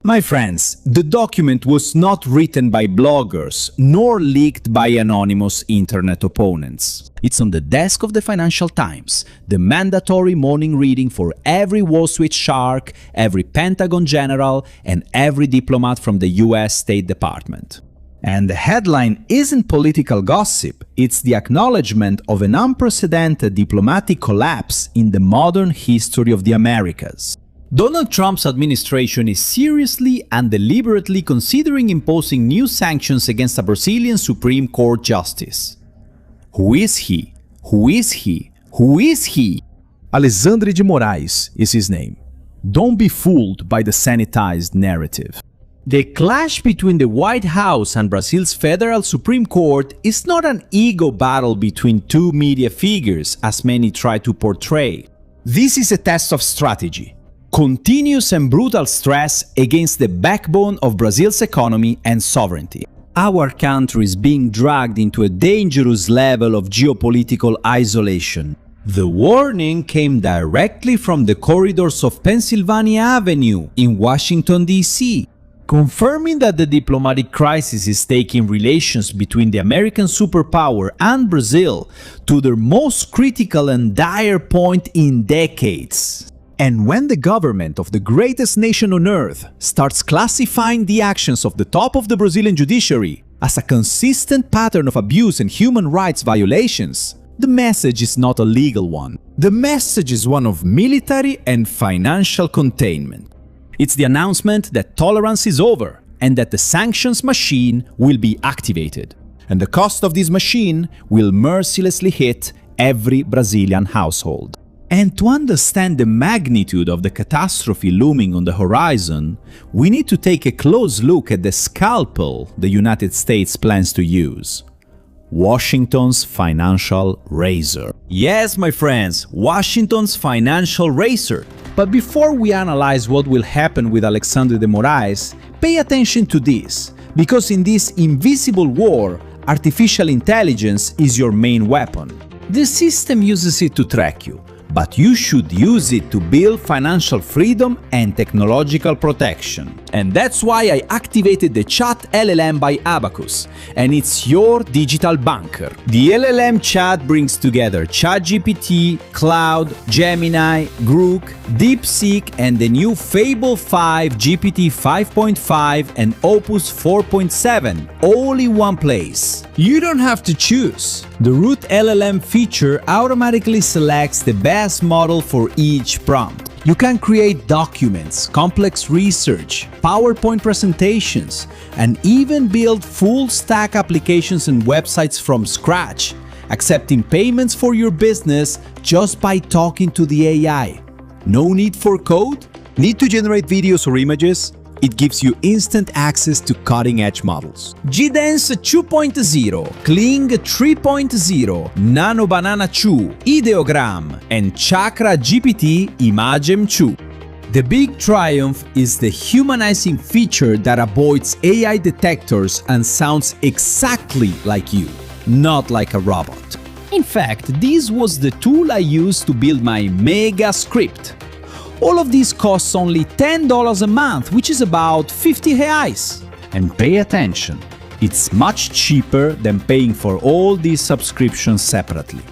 My friends, the document was not written by bloggers, nor leaked by anonymous internet opponents. It's on the desk of the Financial Times, the mandatory morning reading for every Wall Street shark, every Pentagon general, and every diplomat from the US State Department. And the headline isn't political gossip, it's the acknowledgement of an unprecedented diplomatic collapse in the modern history of the Americas. Donald Trump's administration is seriously and deliberately considering imposing new sanctions against a Brazilian Supreme Court justice. Who is he? Who is he? Who is he? Alexandre de Moraes is his name. Don't be fooled by the sanitized narrative. The clash between the White House and Brazil's Federal Supreme Court is not an ego battle between two media figures, as many try to portray. This is a test of strategy. Continuous and brutal stress against the backbone of Brazil's economy and sovereignty. Our country is being dragged into a dangerous level of geopolitical isolation. The warning came directly from the corridors of Pennsylvania Avenue in Washington, D.C., confirming that the diplomatic crisis is taking relations between the American superpower and Brazil to their most critical and dire point in decades. And when the government of the greatest nation on earth starts classifying the actions of the top of the Brazilian judiciary as a consistent pattern of abuse and human rights violations, the message is not a legal one. The message is one of military and financial containment. It's the announcement that tolerance is over and that the sanctions machine will be activated. And the cost of this machine will mercilessly hit every Brazilian household. And to understand the magnitude of the catastrophe looming on the horizon, we need to take a close look at the scalpel the United States plans to use. Washington's financial razor. Yes, my friends, Washington's financial razor. But before we analyze what will happen with Alexandre de Moraes, pay attention to this, because in this invisible war, artificial intelligence is your main weapon. The system uses it to track you, but you should use it to build financial freedom and technological protection. And that's why I activated the Chat LLM by Abacus, and it's your digital banker. The LLM chat brings together ChatGPT, Cloud, Gemini, Grok, DeepSeek, and the new Fable 5, GPT 5.5, and Opus 4.7, all in one place. You don't have to choose. The root LLM feature automatically selects the best model for each prompt. You can create documents, complex research, PowerPoint presentations, and even build full-stack applications and websites from scratch, accepting payments for your business just by talking to the AI. No need for code? Need to generate videos or images? It gives you instant access to cutting-edge models. GDance 2.0, Kling 3.0, Nano Banana 2, Ideogram, and Chakra GPT Imagem 2. The big triumph is the humanizing feature that avoids AI detectors and sounds exactly like you, not like a robot. In fact, this was the tool I used to build my mega script. All of this costs only $10 a month, which is about 50 reais. And pay attention, it's much cheaper than paying for all these subscriptions separately.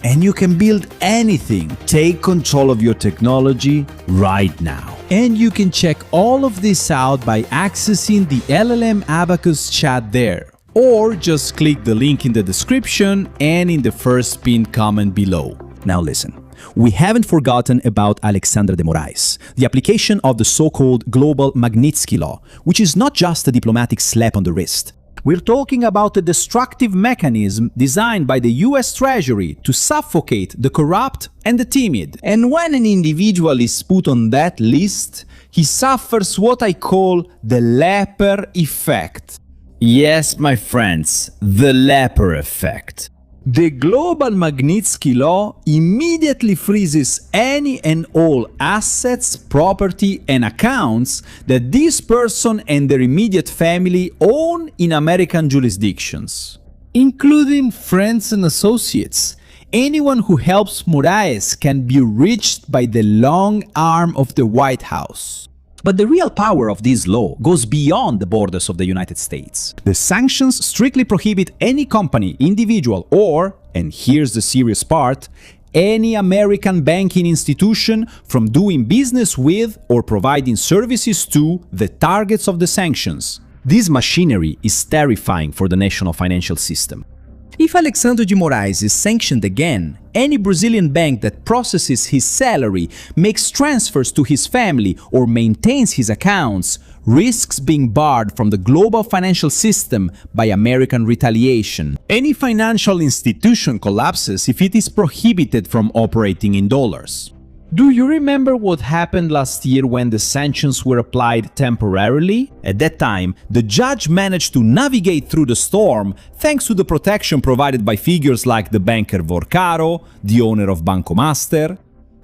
And you can build anything. Take control of your technology right now. And you can check all of this out by accessing the LLM Abacus chat there. Or just click the link in the description and in the first pinned comment below. Now listen. We haven't forgotten about Alexandre de Moraes, the application of the so-called global Magnitsky law, which is not just a diplomatic slap on the wrist. We're talking about a destructive mechanism designed by the US Treasury to suffocate the corrupt and the timid. And when an individual is put on that list, he suffers what I call the leper effect. Yes, my friends, the leper effect. The global Magnitsky law immediately freezes any and all assets, property, and accounts that this person and their immediate family own in American jurisdictions, including friends and associates. Anyone who helps Moraes can be reached by the long arm of the White House. But the real power of this law goes beyond the borders of the United States. The sanctions strictly prohibit any company, individual, or, and here's the serious part, any American banking institution from doing business with or providing services to the targets of the sanctions. This machinery is terrifying for the national financial system. If Alexandre de Moraes is sanctioned again, any Brazilian bank that processes his salary, makes transfers to his family, or maintains his accounts risks being barred from the global financial system by American retaliation. Any financial institution collapses if it is prohibited from operating in dollars. Do you remember what happened last year when the sanctions were applied temporarily? At that time, the judge managed to navigate through the storm thanks to the protection provided by figures like the banker Vorcaro, the owner of Banco Master.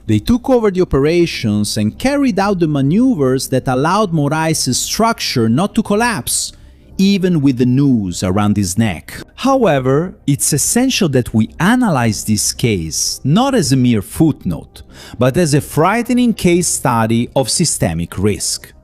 They took over the operations and carried out the maneuvers that allowed Moraes' structure not to collapse, even with the noose around his neck. However, it's essential that we analyze this case not as a mere footnote, but as a frightening case study of systemic risk.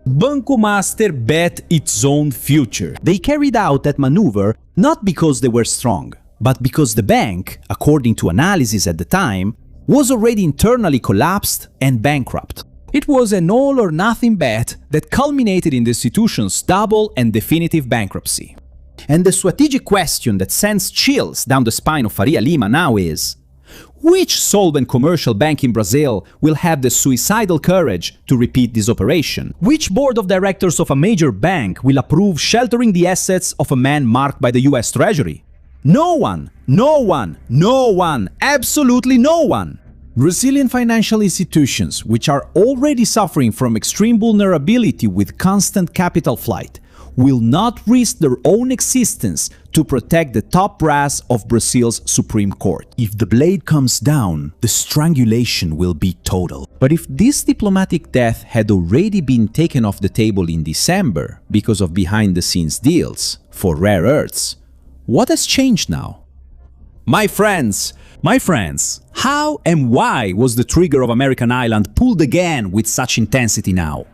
Banco Master bet its own future. They carried out that maneuver not because they were strong, but because the bank, according to analysis at the time, was already internally collapsed and bankrupt. It was an all-or-nothing bet that culminated in the institution's double and definitive bankruptcy. And the strategic question that sends chills down the spine of Faria Lima now is, which solvent commercial bank in Brazil will have the suicidal courage to repeat this operation? Which board of directors of a major bank will approve sheltering the assets of a man marked by the US Treasury? No one! No one! No one! Absolutely no one! Brazilian financial institutions, which are already suffering from extreme vulnerability with constant capital flight, will not risk their own existence to protect the top brass of Brazil's Supreme Court. If the blade comes down, the strangulation will be total. But if this diplomatic death had already been taken off the table in December because of behind-the-scenes deals for rare earths, what has changed now? My friends, how and why was the trigger of American Island pulled again with such intensity now?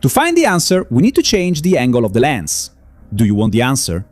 To find the answer, we need to change the angle of the lens. Do you want the answer?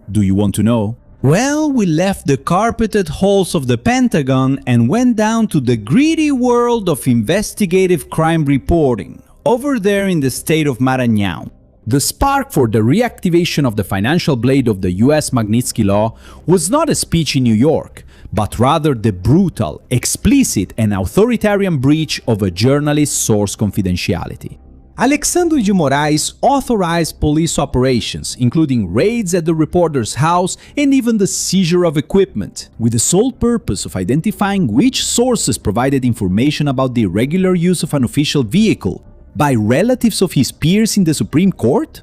Do you want to know? Well, we left the carpeted halls of the Pentagon and went down to the gritty world of investigative crime reporting, over there in the state of Maranhão. The spark for the reactivation of the financial blade of the US Magnitsky law was not a speech in New York, but rather the brutal, explicit and authoritarian breach of a journalist's source confidentiality. Alexandre de Moraes authorized police operations, including raids at the reporter's house and even the seizure of equipment, with the sole purpose of identifying which sources provided information about the irregular use of an official vehicle by relatives of his peers in the Supreme Court?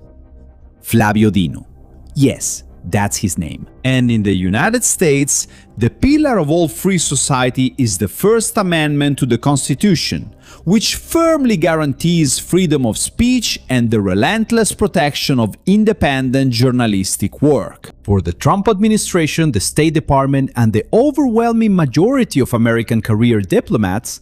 Flavio Dino. Yes, that's his name. And in the United States, the pillar of all free society is the First Amendment to the Constitution, which firmly guarantees freedom of speech and the relentless protection of independent journalistic work. For the Trump administration, the State Department, and the overwhelming majority of American career diplomats,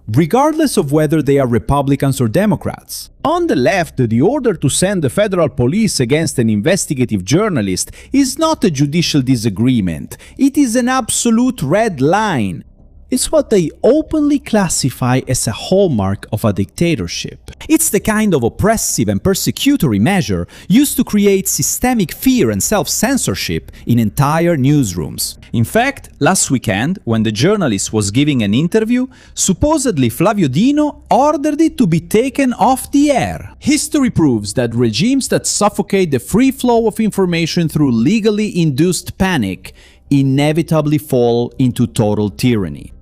regardless of whether they are Republicans or Democrats. On the left, the order to send the federal police against an investigative journalist is not a judicial disagreement, it is an absolute red line. It's what they openly classify as a hallmark of a dictatorship. It's the kind of oppressive and persecutory measure used to create systemic fear and self-censorship in entire newsrooms. In fact, last weekend, when the journalist was giving an interview, supposedly Flavio Dino ordered it to be taken off the air. History proves that regimes that suffocate the free flow of information through legally induced panic inevitably fall into total tyranny.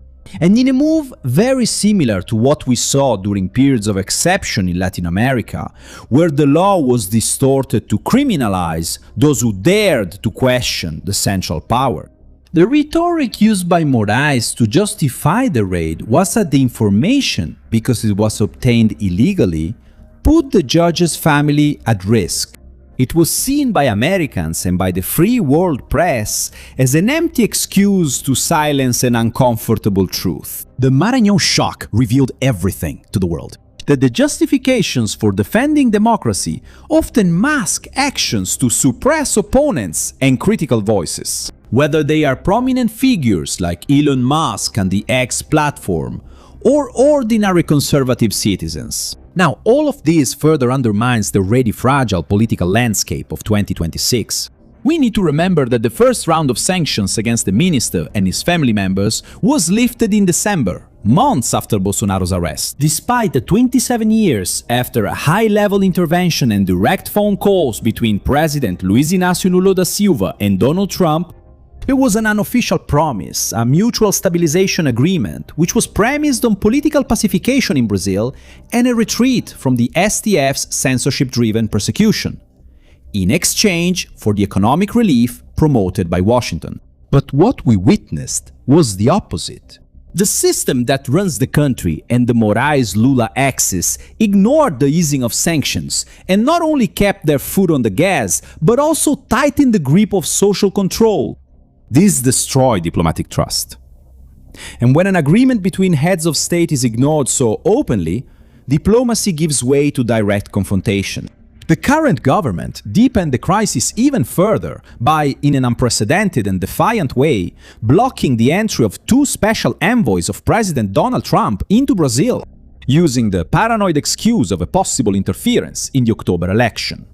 And in a move very similar to what we saw during periods of exception in Latin America, where the law was distorted to criminalize those who dared to question the central power. The rhetoric used by Moraes to justify the raid was that the information, because it was obtained illegally, put the judge's family at risk. It was seen by Americans and by the free world press as an empty excuse to silence an uncomfortable truth. The Maranhão shock revealed everything to the world. that the justifications for defending democracy often mask actions to suppress opponents and critical voices. Whether they are prominent figures like Elon Musk and the X platform, or ordinary conservative citizens. Now, all of this further undermines the already fragile political landscape of 2026. We need to remember that the first round of sanctions against the minister and his family members was lifted in December, months after Bolsonaro's arrest. Despite the 27 years after a high-level intervention and direct phone calls between President Luiz Inácio Lula da Silva and Donald Trump, it was an unofficial promise, a mutual stabilization agreement, which was premised on political pacification in Brazil and a retreat from the STF's censorship-driven persecution, in exchange for the economic relief promoted by Washington. But what we witnessed was the opposite. The system that runs the country and the Moraes-Lula axis ignored the easing of sanctions and not only kept their foot on the gas, but also tightened the grip of social control. This destroyed diplomatic trust. And when an agreement between heads of state is ignored so openly, diplomacy gives way to direct confrontation. The current government deepened the crisis even further by, in an unprecedented and defiant way, blocking the entry of two special envoys of President Donald Trump into Brazil, using the paranoid excuse of a possible interference in the October election.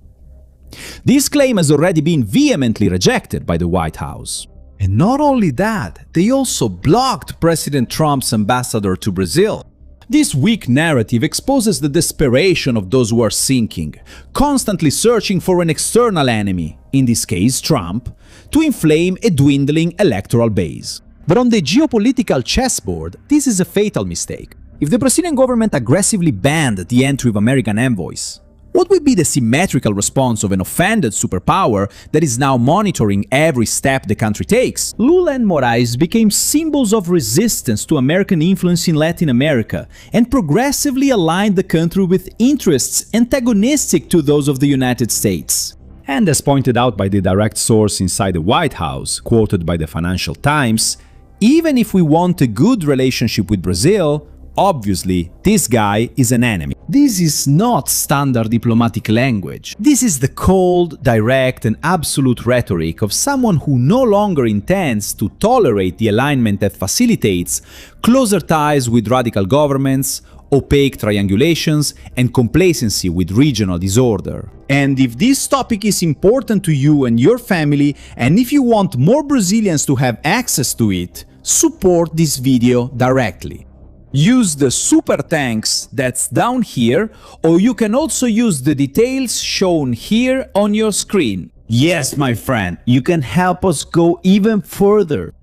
This claim has already been vehemently rejected by the White House. And not only that, they also blocked President Trump's ambassador to Brazil. This weak narrative exposes the desperation of those who are sinking, constantly searching for an external enemy, in this case Trump, to inflame a dwindling electoral base. But on the geopolitical chessboard, this is a fatal mistake. If the Brazilian government aggressively banned the entry of American envoys, what would be the symmetrical response of an offended superpower that is now monitoring every step the country takes? Lula and Moraes became symbols of resistance to American influence in Latin America and progressively aligned the country with interests antagonistic to those of the United States. And as pointed out by the direct source inside the White House, quoted by the Financial Times, even if we want a good relationship with Brazil, obviously, this guy is an enemy. This is not standard diplomatic language. This is the cold, direct, and absolute rhetoric of someone who no longer intends to tolerate the alignment that facilitates closer ties with radical governments, opaque triangulations, and complacency with regional disorder. And if this topic is important to you and your family, and if you want more Brazilians to have access to it, support this video directly. Use the super thanks that's down here, or you can also use the details shown here on your screen. Yes, my friend, you can help us go even further.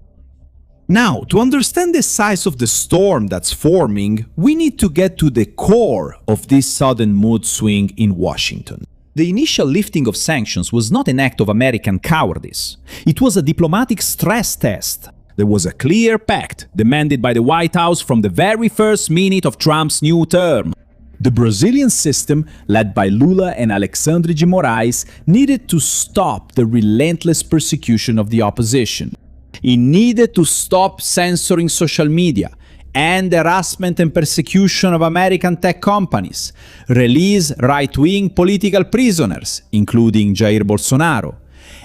Now, to understand the size of the storm that's forming, we need to get to the core of this sudden mood swing in Washington. The initial lifting of sanctions was not an act of American cowardice. It was a diplomatic stress test. There was a clear pact demanded by the White House from the very first minute of Trump's new term. The Brazilian system, led by Lula and Alexandre de Moraes, needed to stop the relentless persecution of the opposition. It needed to stop censoring social media, end harassment and persecution of American tech companies, release right-wing political prisoners, including Jair Bolsonaro,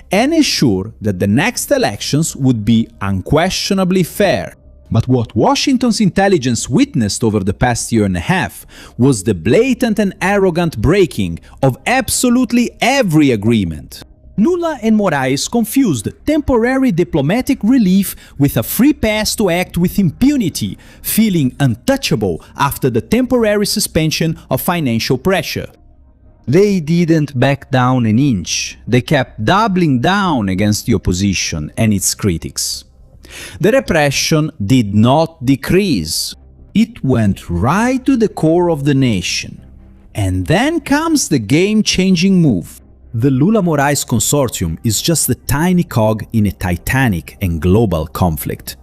and ensure that the next elections would be unquestionably fair. But what Washington's intelligence witnessed over the past year and a half was the blatant and arrogant breaking of absolutely every agreement. Lula and Moraes confused temporary diplomatic relief with a free pass to act with impunity, feeling untouchable after the temporary suspension of financial pressure. They didn't back down an inch. They kept doubling down against the opposition and its critics. The repression did not decrease. It went right to the core of the nation. And then comes the game-changing move. The Lula-Moraes consortium is just a tiny cog in a titanic and global conflict.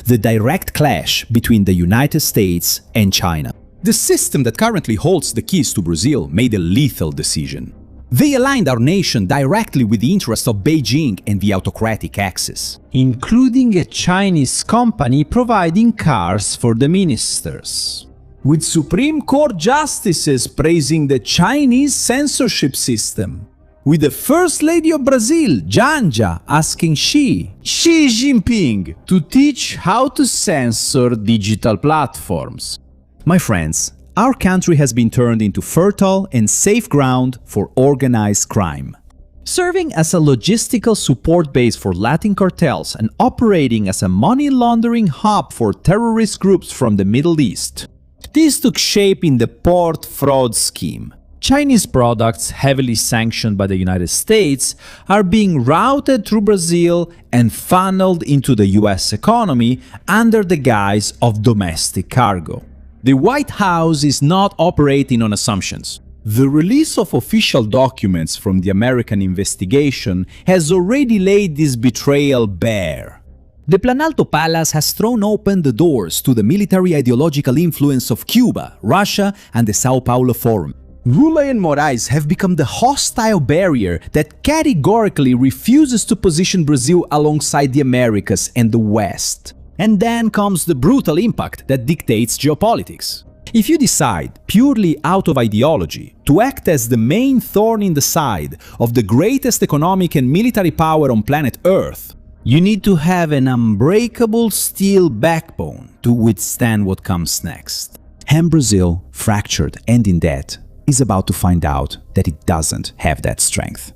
The direct clash between the United States and China. The system that currently holds the keys to Brazil made a lethal decision. They aligned our nation directly with the interests of Beijing and the autocratic axis, including a Chinese company providing cars for the ministers. with Supreme Court justices praising the Chinese censorship system, with the First Lady of Brazil, Janja, asking Xi Jinping, to teach how to censor digital platforms. My friends, our country has been turned into fertile and safe ground for organized crime. Serving as a logistical support base for Latin cartels and operating as a money laundering hub for terrorist groups from the Middle East. This took shape in the port fraud scheme. Chinese products, heavily sanctioned by the United States, are being routed through Brazil and funneled into the US economy under the guise of domestic cargo. The White House is not operating on assumptions. The release of official documents from the American investigation has already laid this betrayal bare. The Planalto Palace has thrown open the doors to the military ideological influence of Cuba, Russia, and the Sao Paulo Forum. Lula and Moraes have become the hostile barrier that categorically refuses to position Brazil alongside the Americas and the West. And then comes the brutal impact that dictates geopolitics. If you decide, purely out of ideology, to act as the main thorn in the side of the greatest economic and military power on planet Earth, you need to have an unbreakable steel backbone to withstand what comes next. And Brazil, fractured and in debt, is about to find out that it doesn't have that strength.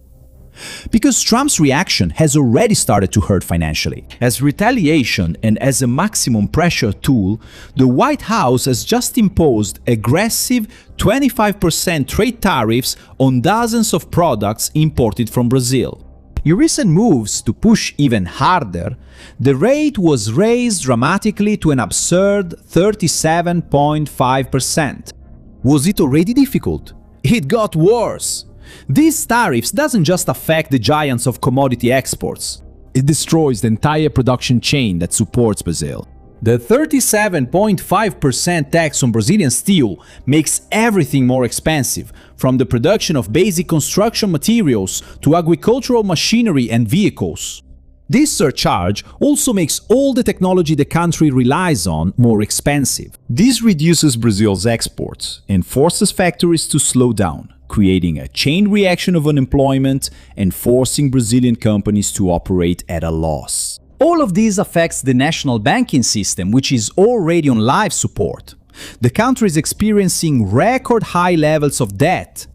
Because Trump's reaction has already started to hurt financially. As retaliation and as a maximum pressure tool, the White House has just imposed aggressive 25% trade tariffs on dozens of products imported from Brazil. In recent moves to push even harder, the rate was raised dramatically to an absurd 37.5%. Was it already difficult? It got worse. These tariffs doesn't just affect the giants of commodity exports. It destroys the entire production chain that supports Brazil. The 37.5% tax on Brazilian steel makes everything more expensive, from the production of basic construction materials to agricultural machinery and vehicles. This surcharge also makes all the technology the country relies on more expensive. This reduces Brazil's exports and forces factories to slow down, creating a chain reaction of unemployment and forcing Brazilian companies to operate at a loss. All of this affects the national banking system, which is already on life support. The country is experiencing record high levels of debt.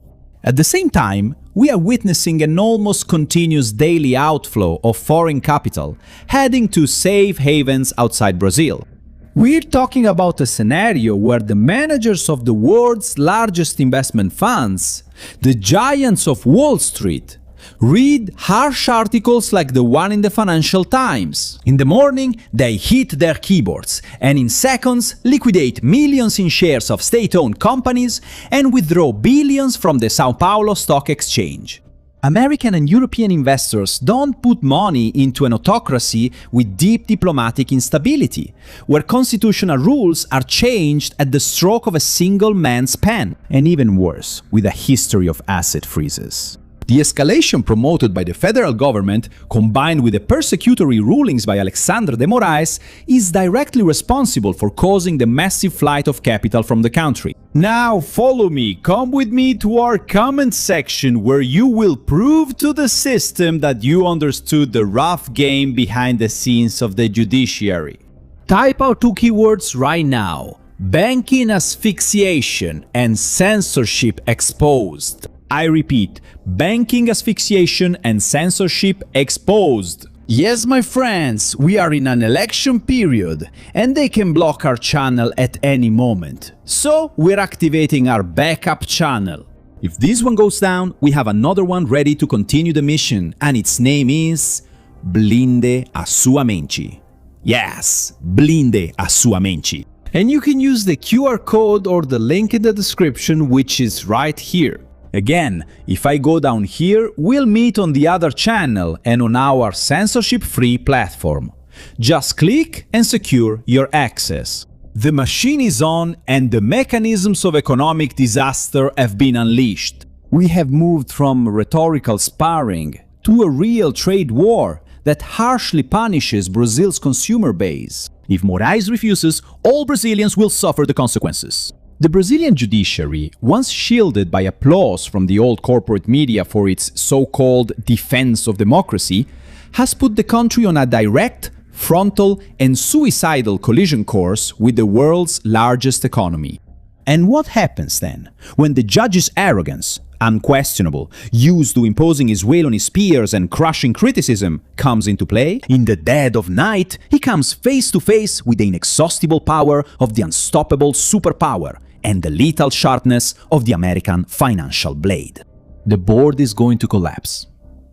At the same time, we are witnessing an almost continuous daily outflow of foreign capital heading to safe havens outside Brazil. We're talking about a scenario where the managers of the world's largest investment funds, the giants of Wall Street, read harsh articles like the one in the Financial Times. In the morning, they hit their keyboards and in seconds liquidate millions in shares of state-owned companies and withdraw billions from the Sao Paulo Stock Exchange. American and European investors don't put money into an autocracy with deep diplomatic instability, where constitutional rules are changed at the stroke of a single man's pen, and even worse, with a history of asset freezes. The escalation promoted by the federal government, combined with the persecutory rulings by Alexandre de Moraes, is directly responsible for causing the massive flight of capital from the country. Now follow me, come with me to our comment section where you will prove to the system that you understood the rough game behind the scenes of the judiciary. Type our two keywords right now: banking asphyxiation and censorship exposed. I repeat, banking asphyxiation and censorship exposed. Yes, my friends, we are in an election period and they can block our channel at any moment. So we're activating our backup channel. If this one goes down, we have another one ready to continue the mission, and its name is Blinde a sua mente. Yes, blinde a sua mente. And you can use the QR code or the link in the description, which is right here. Again, if I go down here, we'll meet on the other channel and on our censorship-free platform. Just click and secure your access. The machine is on and the mechanisms of economic disaster have been unleashed. We have moved from rhetorical sparring to a real trade war that harshly punishes Brazil's consumer base. If Moraes refuses, all Brazilians will suffer the consequences. The Brazilian judiciary, once shielded by applause from the old corporate media for its so-called defense of democracy, has put the country on a direct, frontal, and suicidal collision course with the world's largest economy. And what happens then, when the judge's arrogance, unquestionable, used to imposing his will on his peers and crushing criticism, comes into play? In the dead of night, he comes face to face with the inexhaustible power of the unstoppable superpower and the lethal sharpness of the American financial blade. The board is going to collapse.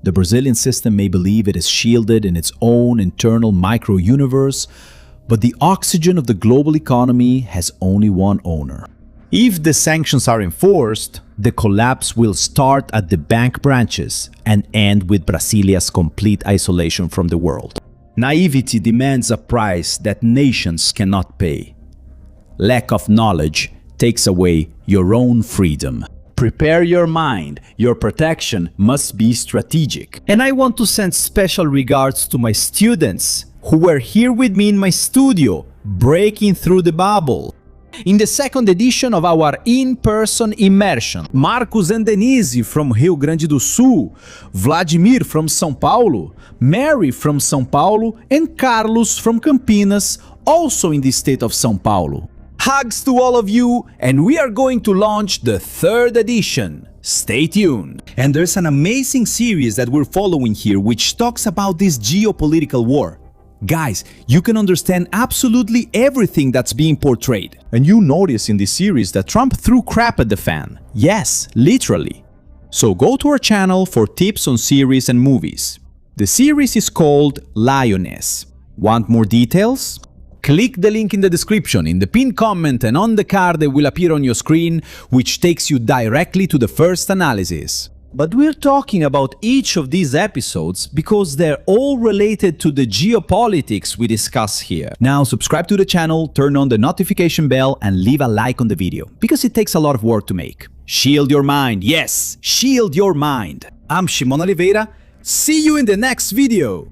The Brazilian system may believe it is shielded in its own internal micro-universe, but the oxygen of the global economy has only one owner. If the sanctions are enforced, the collapse will start at the bank branches and end with Brasilia's complete isolation from the world. Naivety demands a price that nations cannot pay. Lack of knowledge takes away your own freedom. Prepare your mind. Your protection must be strategic. And I want to send special regards to my students who were here with me in my studio, breaking through the bubble. In the second edition of our in-person immersion, Marcos and Denise from Rio Grande do Sul, Vladimir from São Paulo, Mary from São Paulo, and Carlos from Campinas, also in the state of São Paulo. Hugs to all of you, and we are going to launch the third edition. Stay tuned. And there's an amazing series that we're following here which talks about this geopolitical war. Guys, you can understand absolutely everything that's being portrayed. And you notice in this series that Trump threw crap at the fan. Yes, literally. So go to our channel for tips on series and movies. The series is called Lioness. Want more details? Click the link in the description, in the pinned comment, and on the card that will appear on your screen, which takes you directly to the first analysis. But we're talking about each of these episodes because they're all related to the geopolitics we discuss here. Now subscribe to the channel, turn on the notification bell, and leave a like on the video, because it takes a lot of work to make. Shield your mind, yes, shield your mind. I'm Shimon Oliveira. See you in the next video.